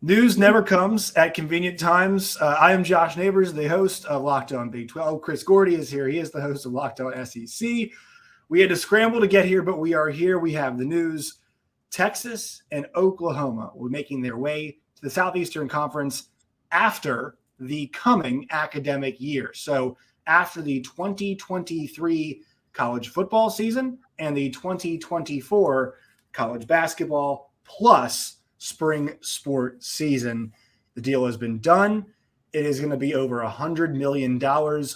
News never comes at convenient times. I am Josh Neighbors, the host of Locked On Big12. Chris Gordy is here. He is the host of Locked On SEC. We had to scramble to get here, but we are here. We have the news. Texas and Oklahoma will be making their way to the Southeastern Conference after the coming academic year. So after the 2023 college football season and the 2024 college basketball plus spring sport season, the deal has been done. It is going to be over $100 million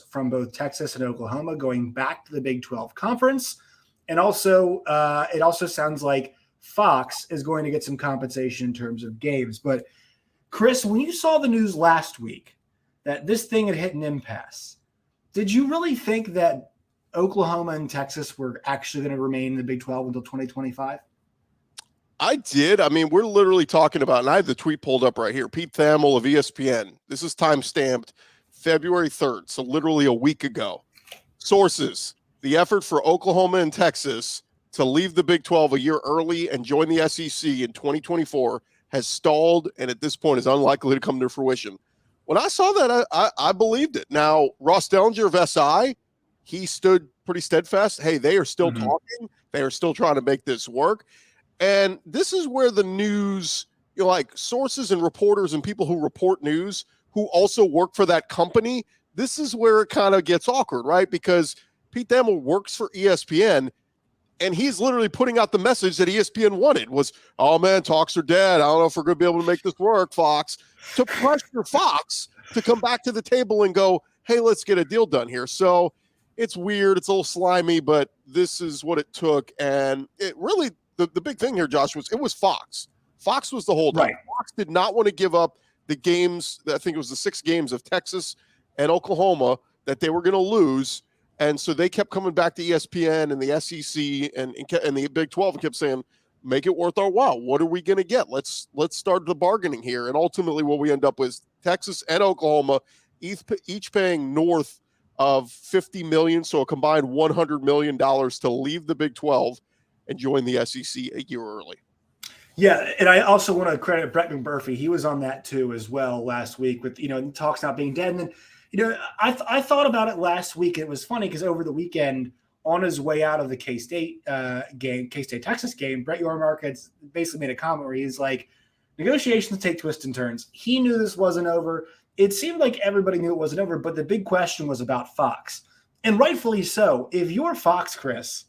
from both Texas and Oklahoma going back to the Big 12 conference. And also, it also sounds like Fox is going to get some compensation in terms of games. But Chris, when you saw the news last week that this thing had hit an impasse, did you really think that Oklahoma and Texas were actually going to remain in the Big 12 until 2025? I did. I mean, we're literally talking about, and I have the tweet pulled up right here, Pete Thamel of ESPN. This is time-stamped February 3rd, so literally a week ago. Sources: the effort for Oklahoma and Texas to leave the Big 12 a year early and join the SEC in 2024 has stalled, and at this point is unlikely to come to fruition. When I saw that, I believed it. Now, Ross Dellinger of SI, he stood pretty steadfast. Hey, they are still talking. They are still trying to make this work. And this is where the news, like sources and reporters and people who report news who also work for that company, this is where it kind of gets awkward, right? Because Pete Thamel works for ESPN, and he's literally putting out the message that ESPN wanted was, oh, man, talks are dead. I don't know if we're going to be able to make this work, Fox, to pressure Fox to come back to the table and go, hey, let's get a deal done here. So it's weird. It's a little slimy, but this is what it took. And it really – The big thing here, Josh, was it was Fox. Fox was the holdup. Right. Fox did not want to give up the games. I think it was the 6 games of Texas and Oklahoma that they were going to lose. And so they kept coming back to ESPN and the SEC and the Big 12 and kept saying, make it worth our while. What are we going to get? Let's start the bargaining here. And ultimately what we end up with Texas and Oklahoma each paying north of $50 million, so a combined $100 million to leave the Big 12 and join the SEC a year early. Yeah, and I also want to credit Brett McMurphy. He was on that too as well last week with, talks not being dead. And then, I thought about it last week. It was funny because over the weekend, on his way out of the K-State Texas game, Brett Yormark had basically made a comment where he's like, negotiations take twists and turns. He knew this wasn't over. It seemed like everybody knew it wasn't over, but the big question was about Fox. And rightfully so. If you're Fox, Chris,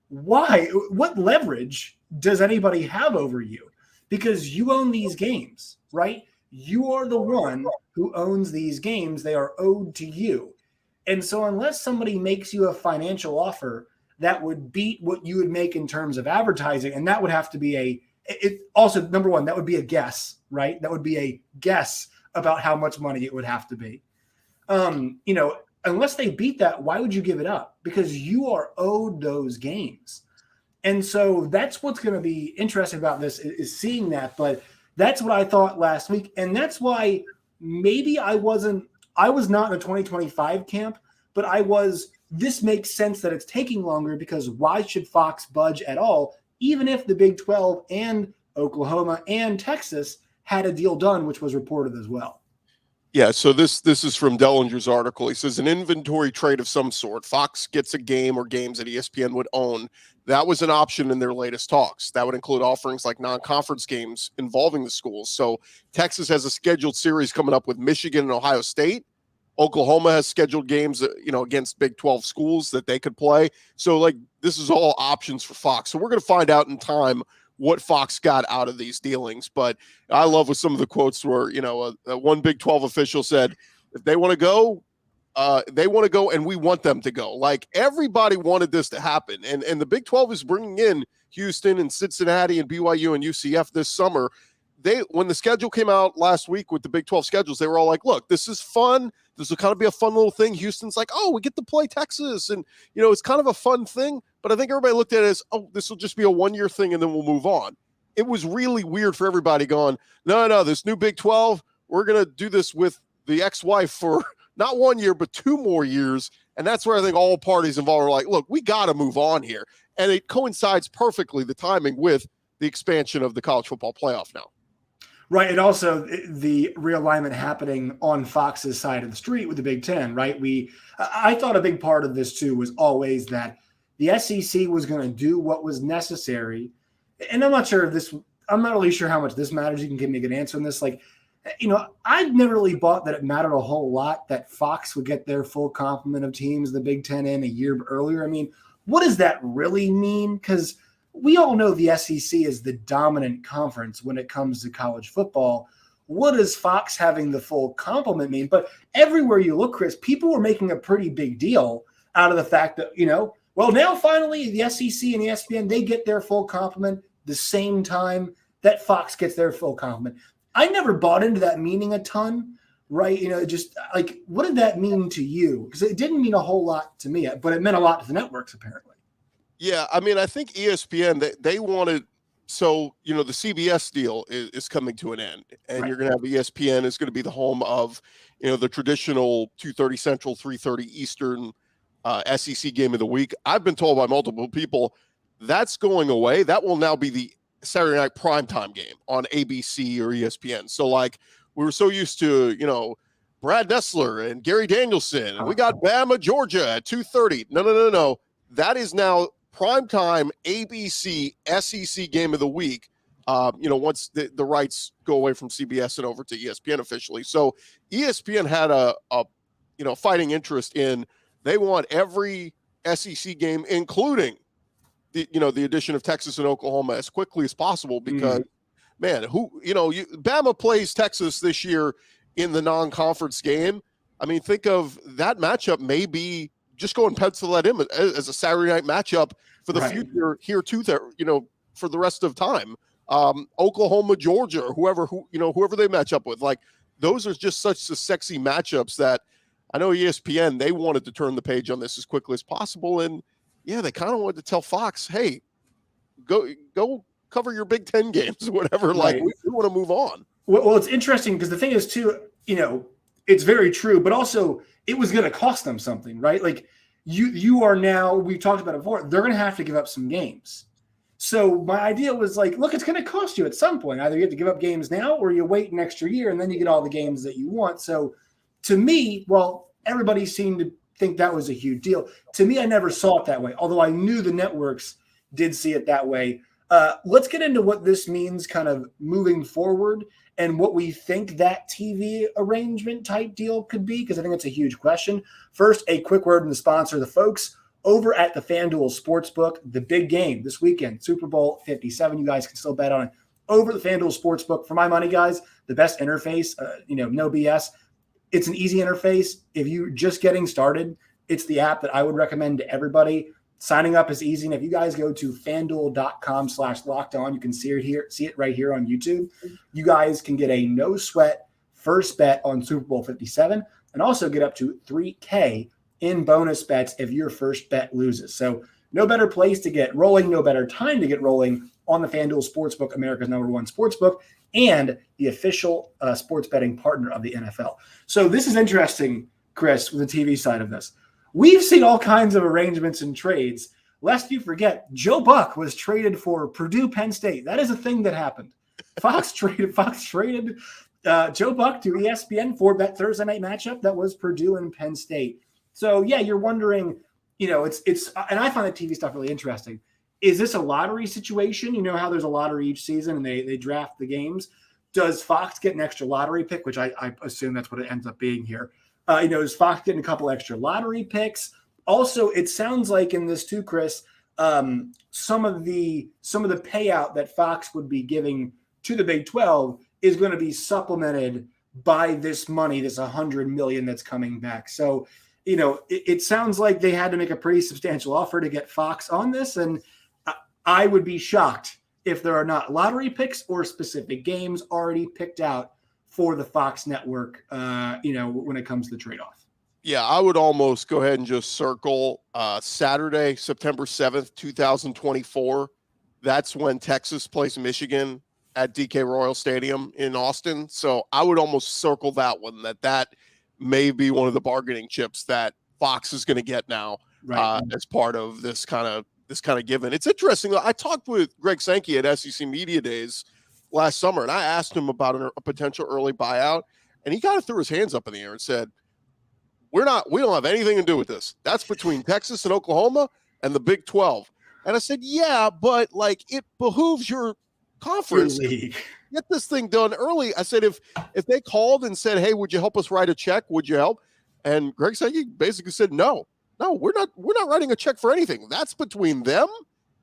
why? What leverage does anybody have over you? Because you own these games, right? You are the one who owns these games. They are owed to you. And so unless somebody makes you a financial offer that would beat what you would make in terms of advertising, and that would have to be also, number one, that would be a guess, right? That would be a guess about how much money it would have to be. Unless they beat that, why would you give it up? Because you are owed those games. And so that's what's going to be interesting about this is seeing that. But that's what I thought last week. And that's why maybe I was not in the 2025 camp, but this makes sense that it's taking longer because why should Fox budge at all, even if the Big 12 and Oklahoma and Texas had a deal done, which was reported as well. Yeah, so this is from Dellinger's article. He says an inventory trade of some sort. Fox gets a game or games that ESPN would own. That was an option in their latest talks. That would include offerings like non-conference games involving the schools. So Texas has a scheduled series coming up with Michigan and Ohio State. Oklahoma has scheduled games, against Big 12 schools that they could play. So this is all options for Fox. So we're going to find out in time what Fox got out of these dealings. But I love with some of the quotes where, one Big 12 official said, if they want to go, and we want them to go. Like everybody wanted this to happen. And the Big 12 is bringing in Houston and Cincinnati and BYU and UCF this summer. When the schedule came out last week with the Big 12 schedules, they were all like, look, this is fun. This will kind of be a fun little thing. Houston's like, oh, we get to play Texas. And, it's kind of a fun thing. But I think everybody looked at it as, oh, this will just be a one-year thing and then we'll move on. It was really weird for everybody going, no, this new Big 12, we're going to do this with the ex-wife for not 1 year, but 2 more years. And that's where I think all parties involved are like, look, we got to move on here. And it coincides perfectly, the timing, with the expansion of the college football playoff now. Right. And also the realignment happening on Fox's side of the street with the Big Ten, right? I thought a big part of this too was always that the SEC was going to do what was necessary. And I'm not really sure how much this matters. You can give me a good answer on this. Like, I've never really bought that it mattered a whole lot that Fox would get their full complement of teams, the Big Ten in a year earlier. I mean, what does that really mean? Because we all know the SEC is the dominant conference when it comes to college football. What does Fox having the full complement mean? But everywhere you look, Chris, people were making a pretty big deal out of the fact that, well, now finally the SEC and ESPN, they get their full complement the same time that Fox gets their full complement. I never bought into that meaning a ton, right? Just like, what did that mean to you? Because it didn't mean a whole lot to me, but it meant a lot to the networks, apparently. Yeah, I mean, I think ESPN, they wanted, so, the CBS deal is coming to an end, and Right. you're going to have ESPN is going to be the home of, the traditional 2:30 Central, 3:30 Eastern SEC game of the week. I've been told by multiple people that's going away. That will now be the Saturday night primetime game on ABC or ESPN. So, like, we were so used to, Brad Nessler and Gary Danielson, and we got Bama, Georgia at 2:30. No. That is now primetime ABC SEC game of the week. Once the rights go away from CBS and over to ESPN officially. So ESPN had a fighting interest in, they want every SEC game, including the addition of Texas and Oklahoma, as quickly as possible, because man, Bama plays Texas this year in the non-conference game. I mean, think of that matchup, maybe just go and pencil that in as a Saturday night matchup for the future here too, for the rest of time. Oklahoma, Georgia, or whoever they match up with, like, those are just such sexy matchups that I know ESPN, they wanted to turn the page on this as quickly as possible. And yeah, they kind of wanted to tell Fox, hey, go cover your Big Ten games, whatever. Like, we want to move on. Well, it's interesting because the thing is too, it's very true, but also it was going to cost them something, right? Like you are now, we've talked about it before, they're going to have to give up some games. So my idea was like, look, it's going to cost you at some point. Either you have to give up games now or you wait an extra year and then you get all the games that you want. So to me, well, everybody seemed to think that was a huge deal. To me, I never saw it that way, although I knew the networks did see it that way. Let's get into what this means kind of moving forward and what we think that TV arrangement type deal could be, because I think it's a huge question. First, a quick word from the sponsor, the folks over at the FanDuel Sportsbook, the big game this weekend, Super Bowl 57. You guys can still bet on it over the FanDuel Sportsbook. For my money, guys, the best interface, no BS. It's an easy interface. If you're just getting started, it's the app that I would recommend to everybody. Signing up is easy. And if you guys go to fanduel.com/lockedon, you can see it right here on YouTube. You guys can get a no sweat first bet on Super Bowl 57 and also get up to $3K in bonus bets if your first bet loses. So no better place to get rolling, no better time to get rolling on the FanDuel Sportsbook, America's #1 sportsbook, and the official sports betting partner of the NFL. So this is interesting, Chris, with the TV side of this. We've seen all kinds of arrangements and trades. Lest you forget, Joe Buck was traded for Purdue Penn State. That is a thing that happened. Fox traded Joe Buck to ESPN for that Thursday night matchup that was Purdue and Penn State. So yeah, you're wondering, it's and I find the TV stuff really interesting. Is this a lottery situation? You know how there's a lottery each season and they draft the games. Does Fox get an extra lottery pick, which I assume that's what it ends up being here? Is Fox getting a couple extra lottery picks? Also, it sounds like in this too, Chris, some of the payout that Fox would be giving to the Big 12 is going to be supplemented by this money, this $100 million that's coming back. So, it sounds like they had to make a pretty substantial offer to get Fox on this, and I would be shocked if there are not lottery picks or specific games already picked out for the Fox network, when it comes to the trade-off. Yeah, I would almost go ahead and just circle Saturday, September 7th, 2024. That's when Texas plays Michigan at DK Royal Stadium in Austin. So I would almost circle that one, that may be one of the bargaining chips that Fox is going to get now as part of this kind of given. It's interesting. I talked with Greg Sankey at SEC Media Days last summer, and I asked him about a potential early buyout, and he kind of threw his hands up in the air and said, we don't have anything to do with this. That's between Texas and Oklahoma and the Big 12. And I said, yeah, but like it behooves your conference to get this thing done early. I said, if they called and said, hey, would you help us write a check? Would you help? And Greg said, he basically said, no, we're not writing a check for anything. That's between them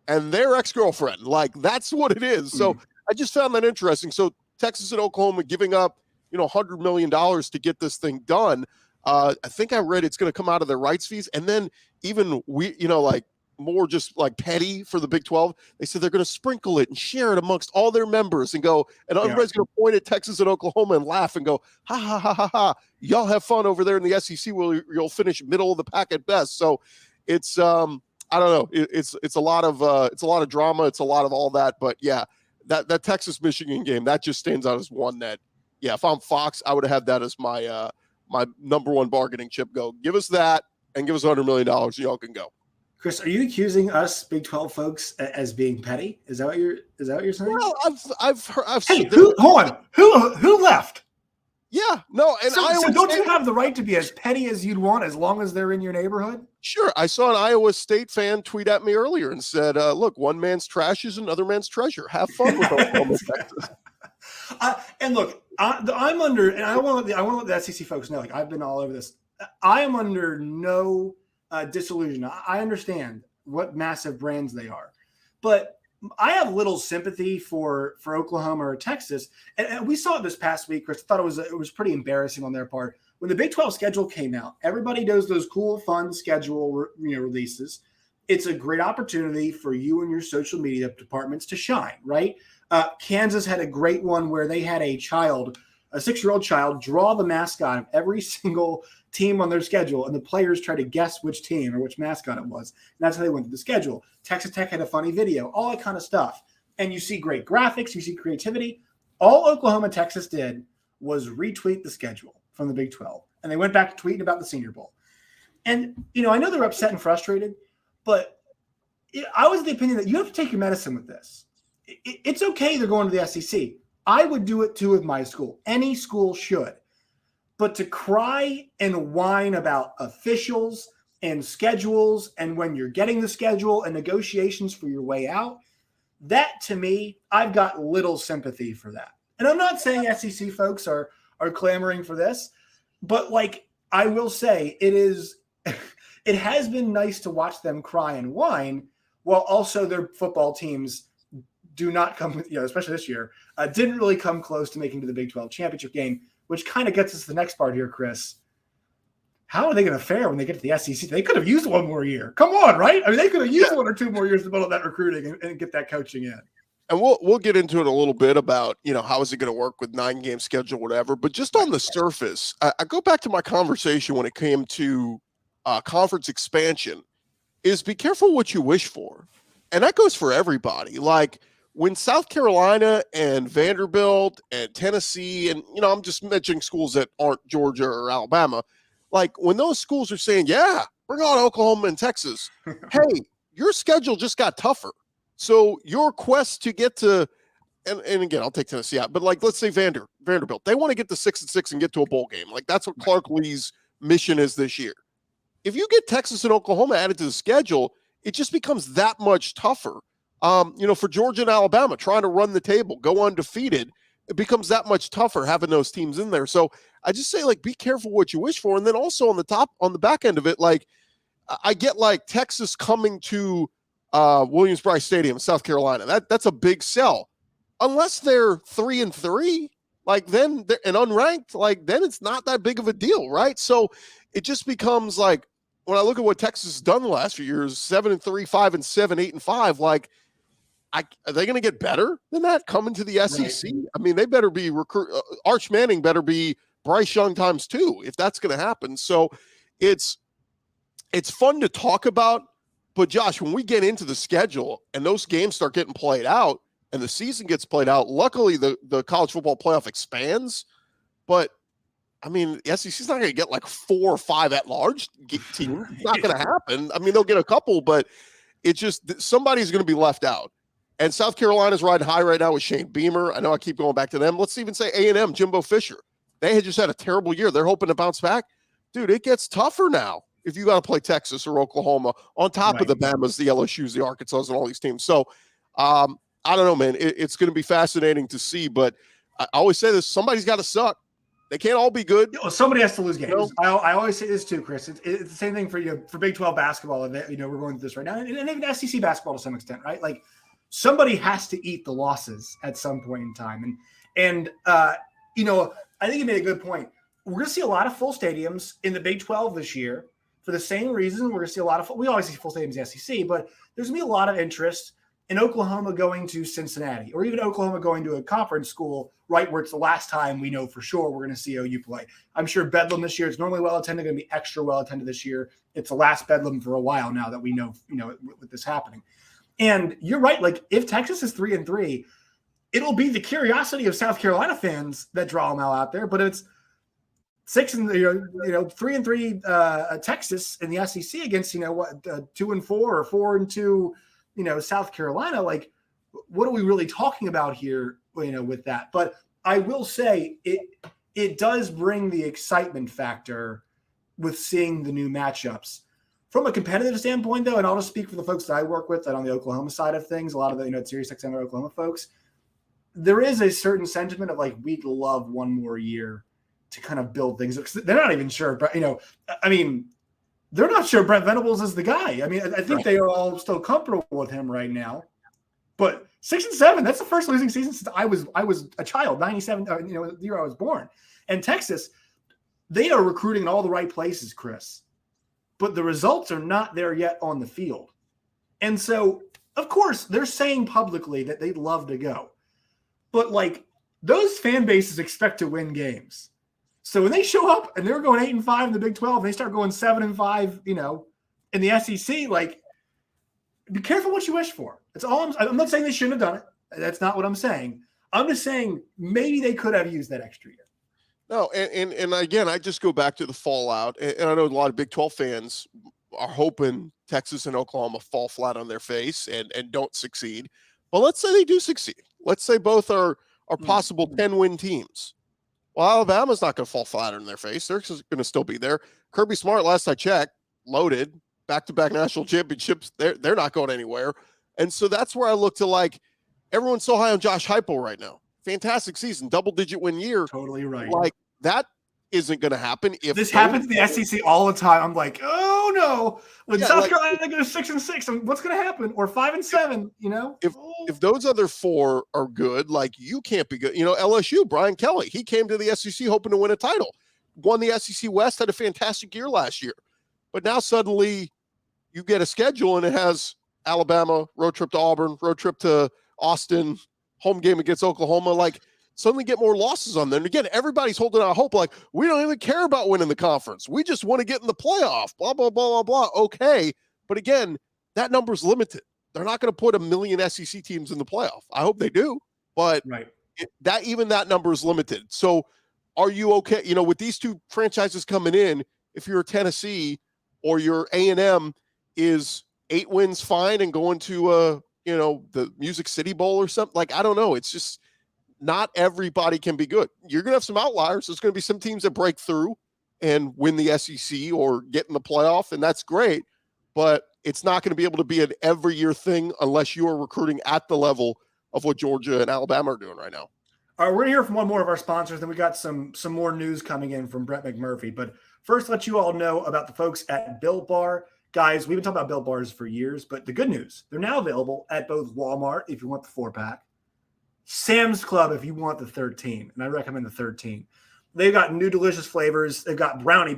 and their ex-girlfriend. Like that's what it is. So I just found that interesting. So Texas and Oklahoma giving up, $100 million to get this thing done. I think I read it's going to come out of their rights fees. And then even like more just like petty for the Big 12. They said they're going to sprinkle it and share it amongst all their members and go, and everybody's going to point at Texas and Oklahoma and laugh and go, ha, ha, ha, ha, ha. Y'all have fun over there in the SEC where you'll finish middle of the pack at best. So it's, I don't know. It's a lot of drama. It's a lot of all that, but yeah, that Texas Michigan game, that just stands out as one that, yeah, if I'm Fox, I would have had that as my, my number one bargaining chip. Go give us that and give us $100 million. Y'all can go. Chris, are you accusing us Big 12 folks as being petty? Is that what you're saying? Well, I've heard. Hey, hold on. Who left? Yeah, no, and so don't you have the right to be as petty as you'd want as long as they're in your neighborhood? Sure. I saw an Iowa State fan tweet at me earlier and said, "Look, one man's trash is another man's treasure. Have fun with Oklahoma, Texas." And look, I'm under, and I want to let the SEC folks know, like I've been all over this. I am under no disillusion. I understand what massive brands they are, but I have little sympathy for Oklahoma or Texas. And we saw it this past week, Chris. I thought it was pretty embarrassing on their part. When the Big 12 schedule came out, everybody does those cool, fun schedule releases. It's a great opportunity for you and your social media departments to shine, right? Kansas had a great one where they had a 6-year-old child, draw the mascot of every single team on their schedule, and the players try to guess which team or which mascot it was. And that's how they went through the schedule. Texas Tech had a funny video, all that kind of stuff. And you see great graphics, you see creativity. All Oklahoma and Texas did was retweet the schedule from the Big 12. And they went back to tweeting about the Senior Bowl. And, I know they're upset and frustrated, but I was of the opinion that you have to take your medicine with this. It's okay they're going to the SEC. I would do it too with my school. Any school should. But to cry and whine about officials and schedules and when you're getting the schedule and negotiations for your way out, that to me, I've got little sympathy for that. And I'm not saying SEC folks are clamoring for this, but like I will say it has been nice to watch them cry and whine while also their football teams do not come with, especially this year, didn't really come close to making to the Big 12 championship game, which kind of gets us to the next part here, Chris. How are they going to fare when they get to the SEC? They could have used one more year. Come on, right? I mean, they could have used 1 or 2 more years to build up that recruiting and get that coaching in. And we'll get into it a little bit about, how is it going to work with 9-game schedule, whatever. But just on the surface, I go back to my conversation when it came to conference expansion, is be careful what you wish for. And that goes for everybody. Like, when South Carolina and Vanderbilt and Tennessee, and, I'm just mentioning schools that aren't Georgia or Alabama, like when those schools are saying, yeah, bring on Oklahoma and Texas, hey, your schedule just got tougher. So your quest to get to, and again, I'll take Tennessee out, but like, let's say Vanderbilt, they want to get to 6-6 and get to a bowl game. Like that's what Clark Lee's mission is this year. If you get Texas and Oklahoma added to the schedule, it just becomes that much tougher. For Georgia and Alabama, trying to run the table, go undefeated, it becomes that much tougher having those teams in there. So I just say, like, be careful what you wish for. And then also on the back end of it, like, I get like Texas coming to Williams-Brice Stadium, South Carolina. That's a big sell. Unless they're 3-3, like then and unranked, like then it's not that big of a deal, right? So it just becomes like, when I look at what Texas has done the last few years, 7-3, 5-7, 8-5, like, are they going to get better than that coming to the SEC? Right. I mean, they better be Arch Manning better be Bryce Young times 2 if that's going to happen. So it's fun to talk about, but Josh, when we get into the schedule and those games start getting played out and the season gets played out, luckily the college football playoff expands, but I mean, the SEC's not going to get like 4 or 5 at-large teams. It's not going to happen. I mean, they'll get a couple, but it's just somebody's going to be left out. And South Carolina's riding high right now with Shane Beamer. I know I keep going back to them. Let's even say A&M, Jimbo Fisher. They had just had a terrible year. They're hoping to bounce back. Dude, it gets tougher now if you got to play Texas or Oklahoma on top of the Bamas, the LSUs, the Arkansas, and all these teams. So I don't know, man. It's going to be fascinating to see. But I always say this, somebody's got to suck. They can't all be good. Somebody has to lose games. You know? I always say this too, Chris. It's the same thing for Big 12 basketball. We're going through this right now. And even SEC basketball to some extent, right? Like, somebody has to eat the losses at some point in time. And I think you made a good point. We're going to see a lot of full stadiums in the Big 12 this year for the same reason. We're going to see a lot of we always see full stadiums in the SEC, but there's going to be a lot of interest in Oklahoma going to Cincinnati, or even Oklahoma going to a conference school, right, where it's the last time we know for sure we're going to see OU play. I'm sure Bedlam this year is normally well-attended, going to be extra well-attended this year. It's the last Bedlam for a while now that we know, with this happening. And you're right. Like, if Texas is 3-3, it'll be the curiosity of South Carolina fans that draw them out there. But it's 3-3 Texas in the SEC against 2-4 or 4-2 South Carolina. Like, what are we really talking about here? With that. But I will say it does bring the excitement factor with seeing the new matchups. From a competitive standpoint, though, and I'll just speak for the folks that I work with that on the Oklahoma side of things, a lot of the SiriusXM Oklahoma folks, there is a certain sentiment of like, we'd love one more year to kind of build things. They're not even sure, but they're not sure Brent Venables is the guy. I mean, I think they are all still comfortable with him right now. But 6-7, that's the first losing season since I was a child, 97, the year I was born. And Texas, they are recruiting in all the right places, Chris. But the results are not there yet on the field. And so, of course, they're saying publicly that they'd love to go. But, like, those fan bases expect to win games. So when they show up and they're going 8-5 in the Big 12, and they start going 7-5, in the SEC, like, be careful what you wish for. That's all I'm not saying they shouldn't have done it. That's not what I'm saying. I'm just saying maybe they could have used that extra year. No, and again, I just go back to the fallout, and I know a lot of Big 12 fans are hoping Texas and Oklahoma fall flat on their face and don't succeed. But let's say they do succeed. Let's say both are possible 10-win teams. Well, Alabama's not going to fall flat on their face. They're going to still be there. Kirby Smart, last I checked, loaded, back-to-back national championships. They're not going anywhere. And so that's where I look to, like, everyone's so high on Josh Heupel right now. Fantastic season, double-digit win year. Totally right. Like, that isn't going to happen. If this happens in the SEC all the time, I'm like, oh no! When South Carolina goes 6-6, what's going to happen? Or 5-7, If those other four are good, like, you can't be good. LSU, Brian Kelly, he came to the SEC hoping to win a title, won the SEC West, had a fantastic year last year, but now suddenly you get a schedule and it has Alabama, road trip to Auburn, road trip to Austin, home game against Oklahoma, like, suddenly get more losses on them. And again, everybody's holding out hope, like, we don't even care about winning the conference. We just want to get in the playoff, blah, blah, blah, blah, blah. Okay. But again, that number's limited. They're not going to put 1 million SEC teams in the playoff. I hope they do, but that number is limited. So are you okay? With these two franchises coming in, if you're Tennessee or your A&M is 8 wins fine and going to the Music City Bowl or something, like, I don't know. It's just, not everybody can be good. You're going to have some outliers. There's going to be some teams that break through and win the SEC or get in the playoff, and that's great. But it's not going to be able to be an every year thing unless you are recruiting at the level of what Georgia and Alabama are doing right now. All right, we're going to hear from one more of our sponsors, then we got some more news coming in from Brett McMurphy. But first, let you all know about the folks at Built Bar. Guys, we've been talking about Built Bars for years, but the good news, they're now available at both Walmart if you want the 4-pack, Sam's Club if you want the 13, and I recommend the 13. They've got new delicious flavors. They've got brownie,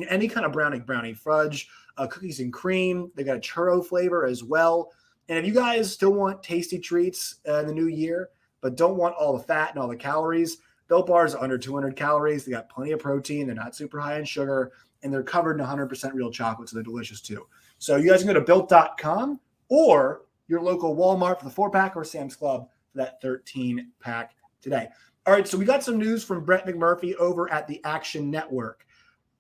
any kind of brownie, fudge, cookies and cream. They've got a churro flavor as well. And if you guys still want tasty treats in the new year, but don't want all the fat and all the calories, Built Bars are under 200 calories. They got plenty of protein. They're not super high in sugar, and they're covered in 100% real chocolate, so they're delicious too. So you guys can go to Built.com or your local Walmart for the 4-pack or Sam's Club for that 13-pack today. All right, so we got some news from Brett McMurphy over at the Action Network.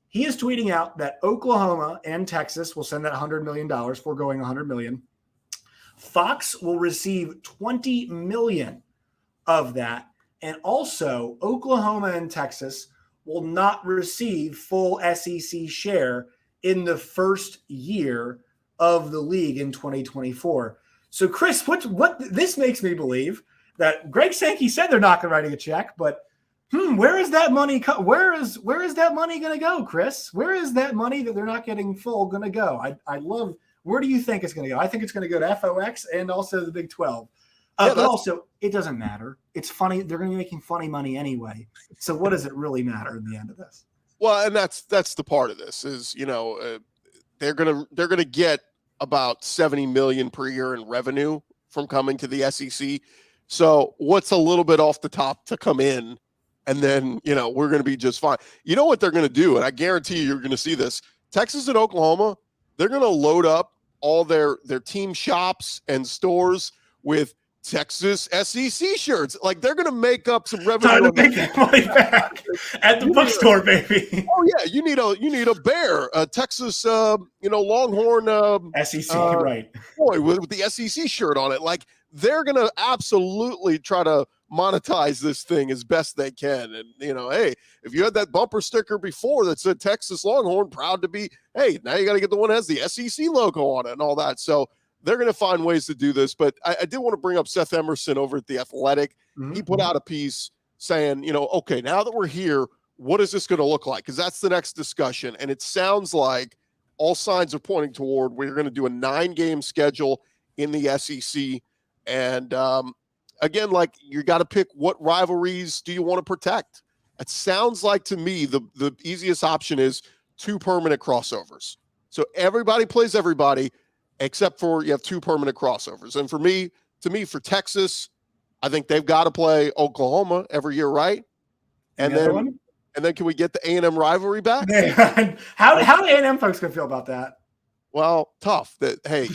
He is tweeting out that Oklahoma and Texas will send that $100 million, foregoing $100 million. Fox will receive $20 million of that. And also, Oklahoma and Texas will not receive full SEC share in the first year of the league in 2024. So, Chris, what this makes me believe that Greg Sankey said they're not going to write a check, but where is that money? Where is that money going to go, Chris? Where is that money that they're not getting full going to go? I love. Where do you think it's going to go? I think it's going to go to FOX and also the Big 12. But also, it doesn't matter. It's funny. They're going to be making funny money anyway. So what does it really matter in the end of this? Well, and that's the part of this is, they're gonna get about $70 million per year in revenue from coming to the SEC. So what's a little bit off the top to come in, and then we're going to be just fine. You know what they're going to do, and I guarantee you're going to see this. Texas and Oklahoma, they're going to load up all their team shops and stores with Texas SEC shirts. Like, they're going to make up some revenue. Time to make that money back at the bookstore, baby. Oh yeah, you need a bear, a Texas, Longhorn, SEC, right? Boy, with the SEC shirt on it. Like, they're going to absolutely try to monetize this thing as best they can. And hey, if you had that bumper sticker before that said Texas Longhorn, proud to be. Hey, now you got to get the one that has the SEC logo on it and all that. So they're going to find ways to do this. But I did want to bring up Seth Emerson over at The Athletic. Mm-hmm. He put out a piece saying, okay, now that we're here, what is this going to look like? Because that's the next discussion. And it sounds like all signs are pointing toward we're going to do a 9-game schedule in the SEC. And again, like, you got to pick what rivalries do you want to protect. It sounds like to me the easiest option is 2 permanent crossovers. So everybody plays everybody, except for you have 2 permanent crossovers. And for Texas, I think they've got to play Oklahoma every year, right? And then can we get the A&M rivalry back? How do A&M folks gonna feel about that? Well, tough. There we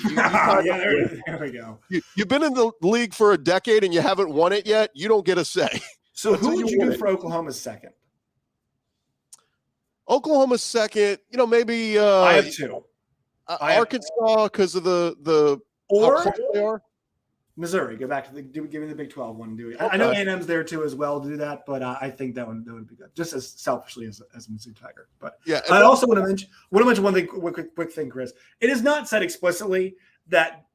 go. You've been in the league for a decade and you haven't won it yet. You don't get a say. So who would you go for Oklahoma's second? Oklahoma's second, maybe I have 2. Arkansas, because of the or how close they are. Missouri. Go back to give me the Big 12 one. Okay. I know A&M's there too as well to do that, but I think that would be good, just as selfishly as a Missouri Tiger. But yeah, I also want to mention one thing, quick thing, Chris. It is not said explicitly that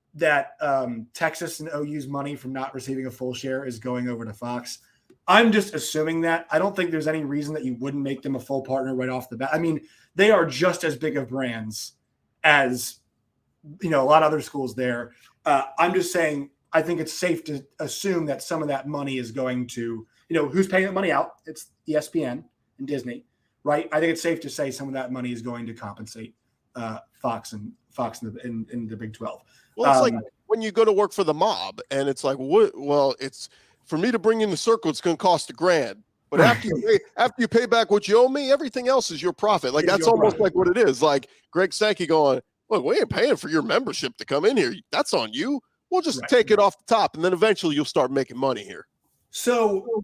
Texas and OU's money from not receiving a full share is going over to Fox. I'm just assuming that. I don't think there's any reason that you wouldn't make them a full partner right off the bat. I mean, they are just as big of brands as a lot of other schools there. I'm just saying, I think it's safe to assume that some of that money is going to, who's paying that money out? It's ESPN and Disney, right? I think it's safe to say some of that money is going to compensate Fox in the Big 12. Well, it's like when you go to work for the mob, and it's like, what? Well, it's for me to bring in the circle, it's going to cost $1,000. But after you pay back what you owe me, everything else is your profit. Like, that's almost like what it is. Like Greg Sankey going, look, we ain't paying for your membership to come in here. That's on you. We'll just take it off the top, and then eventually you'll start making money here. So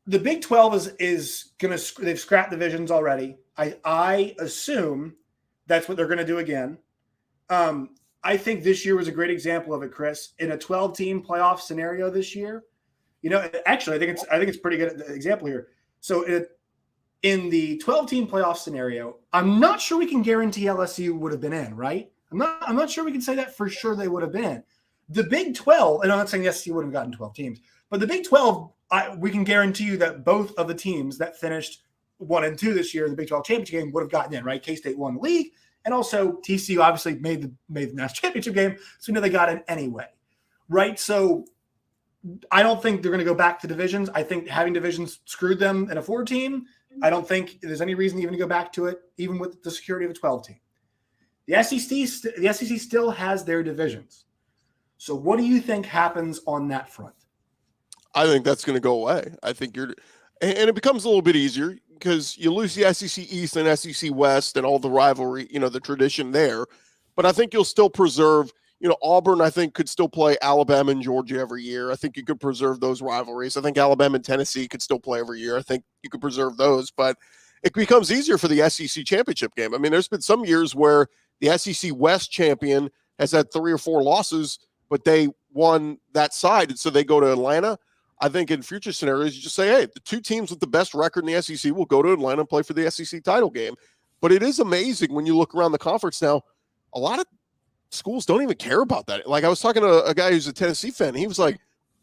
the Big 12 is going to – they've scrapped divisions already. I assume that's what they're going to do again. I think this year was a great example of it, Chris. In a 12-team playoff scenario this year, actually, I think it's pretty good example here. So in the 12-team playoff scenario, I'm not sure we can guarantee LSU would have been in, right? I'm not sure we can say that for sure they would have been in. The Big 12, and I'm not saying the SEC would have gotten 12 teams, but the Big 12, we can guarantee you that both of the teams that finished 1 and 2 this year in the Big 12 championship game would have gotten in, right? K-State won the league, and also TCU obviously made the national championship game, so they got in anyway, right? So I don't think they're going to go back to divisions. I think having divisions screwed them in a 4-team. I don't think there's any reason even to go back to it, even with the security of a 12-team. The SEC still has their divisions. So what do you think happens on that front? I think that's going to go away. I think and it becomes a little bit easier because you lose the SEC East and SEC West and all the rivalry, the tradition there. But I think you'll still preserve, Auburn, I think, could still play Alabama and Georgia every year. I think you could preserve those rivalries. I think Alabama and Tennessee could still play every year. I think you could preserve those. But it becomes easier for the SEC championship game. I mean, there's been some years where the SEC West champion has had 3 or 4 losses, but they won that side. And so they go to Atlanta. I think in future scenarios, you just say, hey, the two teams with the best record in the SEC will go to Atlanta and play for the SEC title game. But it is amazing when you look around the conference now, a lot of schools don't even care about that. Like I was talking to a guy who's a Tennessee fan. He was like,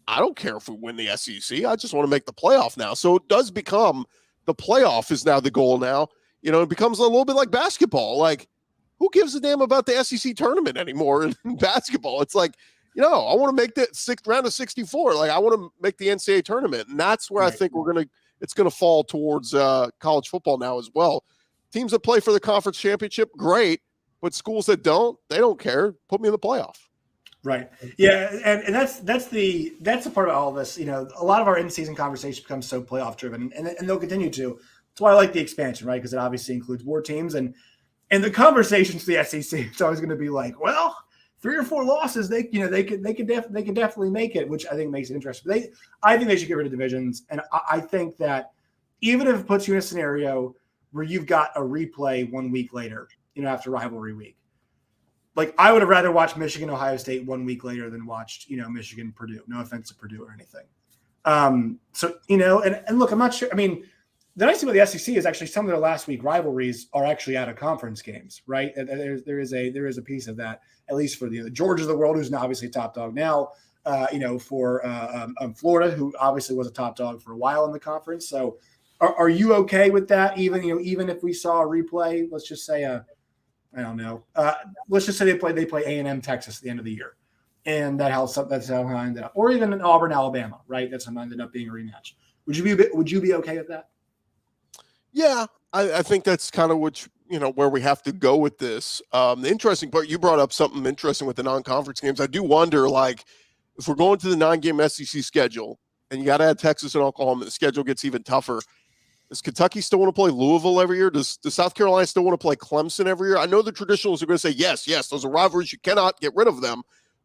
I don't care if we win the SEC. I just want to make the playoff now. So it does become the playoff is now the goal now. You know, it becomes a little bit like basketball. Like, who gives a damn about the SEC tournament anymore in basketball? It's like, you know, I want to make the sixth round of 64. Like, I want to make the NCAA tournament. And that's where I think it's going to fall towards college football now as well. Teams that play for the conference championship, great. But schools that don't, they don't care. Put me in the playoff. Right. Yeah, and that's the part of all this. You know, a lot of our in-season conversation becomes so playoff driven, and they'll continue to. That's why I like the expansion, right? Because it obviously includes more teams, and the conversations to the SEC. It's always going to be like, well, 3 or 4 losses, they can definitely make it, which I think makes it interesting. I think they should get rid of divisions, and I think that even if it puts you in a scenario where you've got a replay 1 week later, you know, after rivalry week. Like, I would have rather watched Michigan, Ohio State 1 week later than watched, you know, Michigan, Purdue. No offense to Purdue or anything. So, you know, and look, I'm not sure. I mean, the nice thing about the SEC is actually some of their last week rivalries are actually out of conference games, right? There is a piece of that, at least for the Georgias of the world, who's now obviously top dog now, you know, for Florida, who obviously was a top dog for a while in the conference. So are you okay with that? Even if we saw a replay, let's just say I don't know. Let's just say they play A&M Texas at the end of the year, and that's how it ended up. Or even in Auburn, Alabama, right? That's how it ended up being a rematch. Would you be okay with that? Yeah, I think that's kind of where we have to go with this. The interesting part, you brought up something interesting with the non-conference games. I do wonder, like, if we're going to the 9-game SEC schedule, and you got to add Texas and Oklahoma, the schedule gets even tougher. Does Kentucky still want to play Louisville every year? Does South Carolina still want to play Clemson every year? I know the traditionalists are going to say, yes, those are rivalries. You cannot get rid of them.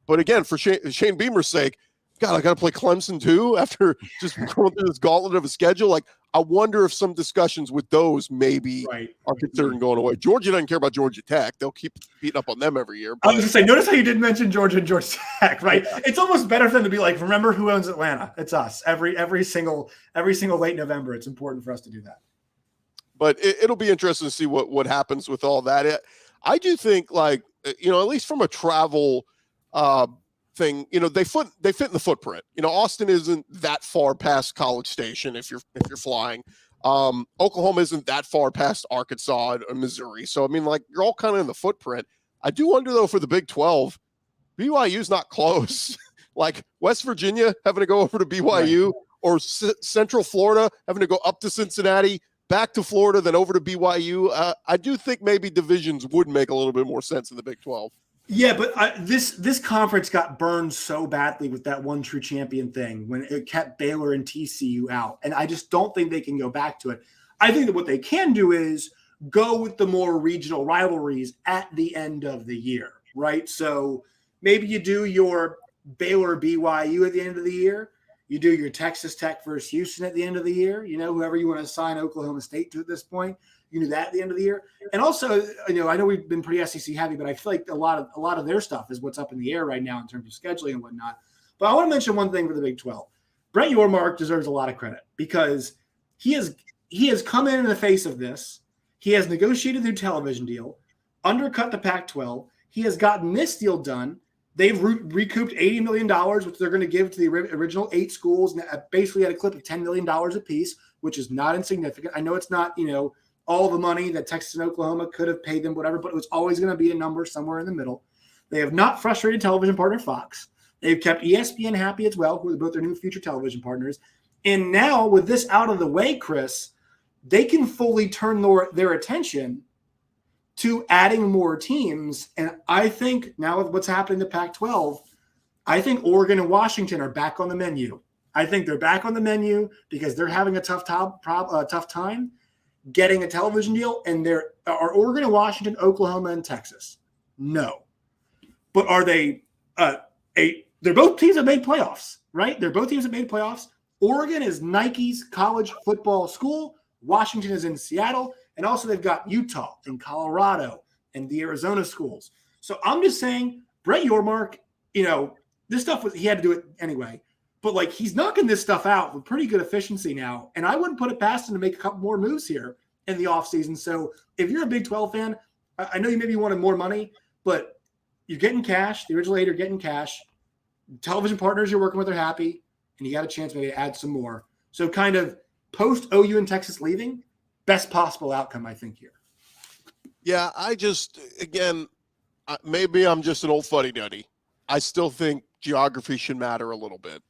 But again, for Shane Beamer's sake, God, I got to play Clemson too after just going through this gauntlet of a schedule. Like, I wonder if some discussions with those maybe are considering going away. Georgia doesn't care about Georgia Tech. They'll keep beating up on them every year. I was going to say, notice how you didn't mention Georgia and Georgia Tech, right? Yeah. It's almost better for them to be like, remember who owns Atlanta? It's us. Every single late November, it's important for us to do that. But it'll be interesting to see what happens with all that. I do think, like, you know, at least from a travel thing, you know, they fit in the footprint. You know, Austin isn't that far past College Station if you're flying. Oklahoma isn't that far past Arkansas or Missouri. So I mean, like, you're all kind of in the footprint. I do wonder though, for the Big 12, BYU's not close. Like West Virginia having to go over to BYU, or Central Florida having to go up to Cincinnati, back to Florida, then over to BYU. I do think maybe divisions would make a little bit more sense in the Big 12. Yeah, but this conference got burned so badly with that one true champion thing when it kept Baylor and TCU out. And I just don't think they can go back to it. I think that what they can do is go with the more regional rivalries at the end of the year, right? So maybe you do your Baylor BYU at the end of the year. You do your Texas Tech versus Houston at the end of the year. You know, whoever you want to assign Oklahoma State to at this point, you can do that at the end of the year. And also, you know, I know we've been pretty SEC heavy, but I feel like a lot of their stuff is what's up in the air right now in terms of scheduling and whatnot. But I want to mention one thing for the Big 12. Brett Yormark deserves a lot of credit because he has come in the face of this. He has negotiated a new television deal, undercut the Pac-12. He has gotten this deal done. They've recouped $80 million, which they're going to give to the original 8 schools, and basically at a clip of $10 million apiece, which is not insignificant. I know it's not, you know, all the money that Texas and Oklahoma could have paid them, whatever, but it was always going to be a number somewhere in the middle. They have not frustrated television partner Fox. They've kept ESPN happy as well, who are both their new future television partners. And now with this out of the way, Chris, they can fully turn their attention to adding more teams. And I think now with what's happening to Pac-12, I think Oregon and Washington are back on the menu. I think they're back on the menu because they're having a tough time getting a television deal. And are Oregon and Washington, Oklahoma and Texas? No. But are they they're both teams that made playoffs, right? They're both teams that made playoffs. Oregon is Nike's college football school. Washington is in Seattle. And also they've got Utah and Colorado and the Arizona schools. So I'm just saying, Brett Yormark, you know, this stuff he had to do it anyway. But like he's knocking this stuff out with pretty good efficiency now. And I wouldn't put it past him to make a couple more moves here in the offseason. So if you're a Big 12 fan, I know you maybe wanted more money, but you're getting cash. The original 8 are getting cash. Television partners you're working with are happy, and you got a chance maybe to add some more. So kind of post OU and Texas leaving, best possible outcome, I think, here. Yeah, maybe I'm just an old fuddy-duddy. I still think geography should matter a little bit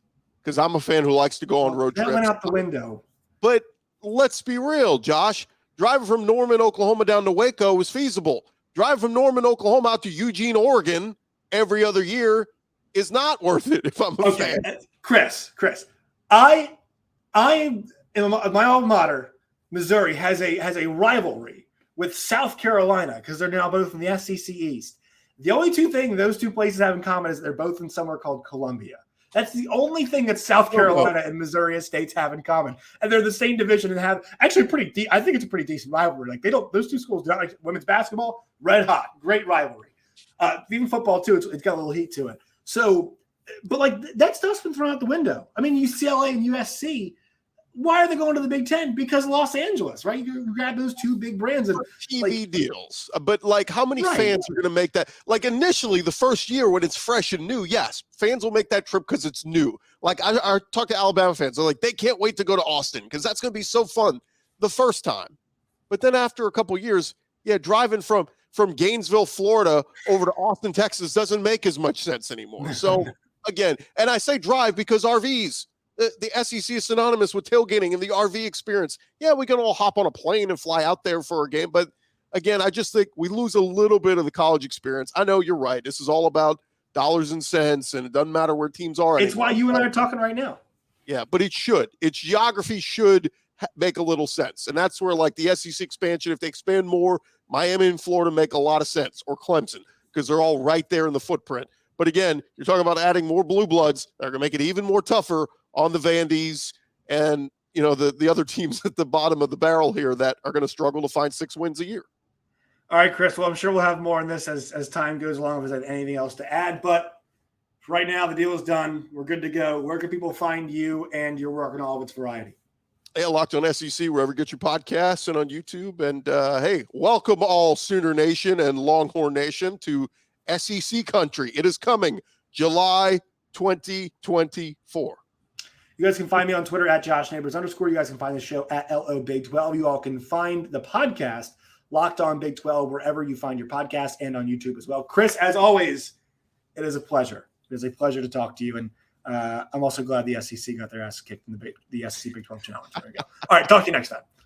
because I'm a fan who likes to go on road trips. That went out the window. But let's be real, Josh. Driving from Norman, Oklahoma down to Waco is feasible. Driving from Norman, Oklahoma out to Eugene, Oregon every other year is not worth it if I'm a fan. Chris, I am my alma mater, Missouri, has a rivalry with South Carolina because they're now both in the SEC East. The only two things those two places have in common is they're both in somewhere called Columbia. That's the only thing that South Carolina and Missouri states have in common, and they're the same division and have actually pretty. I think it's a pretty decent rivalry. Like those two schools do not like women's basketball, red hot, great rivalry. Even football too. It's got a little heat to it. So, but like that stuff's been thrown out the window. I mean, UCLA and USC. Why are they going to the Big Ten? Because Los Angeles, right? You grab those two big brands and TV deals. But like, how many fans are going to make that? Like initially, the first year when it's fresh and new, yes, fans will make that trip because it's new. Like I talk to Alabama fans, they're like, they can't wait to go to Austin because that's going to be so fun the first time. But then after a couple of years, driving from Gainesville, Florida over to Austin, Texas doesn't make as much sense anymore. So again, and I say drive because RVs. The SEC is synonymous with tailgating and the RV experience. Yeah, we can all hop on a plane and fly out there for a game. But again, I just think we lose a little bit of the college experience. I know you're right. This is all about dollars and cents, and it doesn't matter where teams are. It's why you and I are talking right now. Yeah, but it should. Its geography should make a little sense. And that's where like the SEC expansion, if they expand more, Miami and Florida make a lot of sense, or Clemson, because they're all right there in the footprint. But again, you're talking about adding more blue bloods that are going to make it even more tougher on the Vandies and, the other teams at the bottom of the barrel here that are going to struggle to find 6 wins a year. All right, Chris. Well, I'm sure we'll have more on this as time goes along if there's anything else to add. But right now, the deal is done. We're good to go. Where can people find you and your work in all of its variety? Hey, Locked On SEC, wherever you get your podcasts and on YouTube. And, hey, welcome all Sooner Nation and Longhorn Nation to SEC country. It is coming July 2024. You guys can find me on Twitter at @JoshNeighbors_. You guys can find the show at LOBig12. You all can find the podcast Locked On Big 12 wherever you find your podcast and on YouTube as well. Chris, as always, it is a pleasure. It is a pleasure to talk to you. And I'm also glad the SEC got their ass kicked in the SEC Big 12 Challenge. There you go. All right, talk to you next time.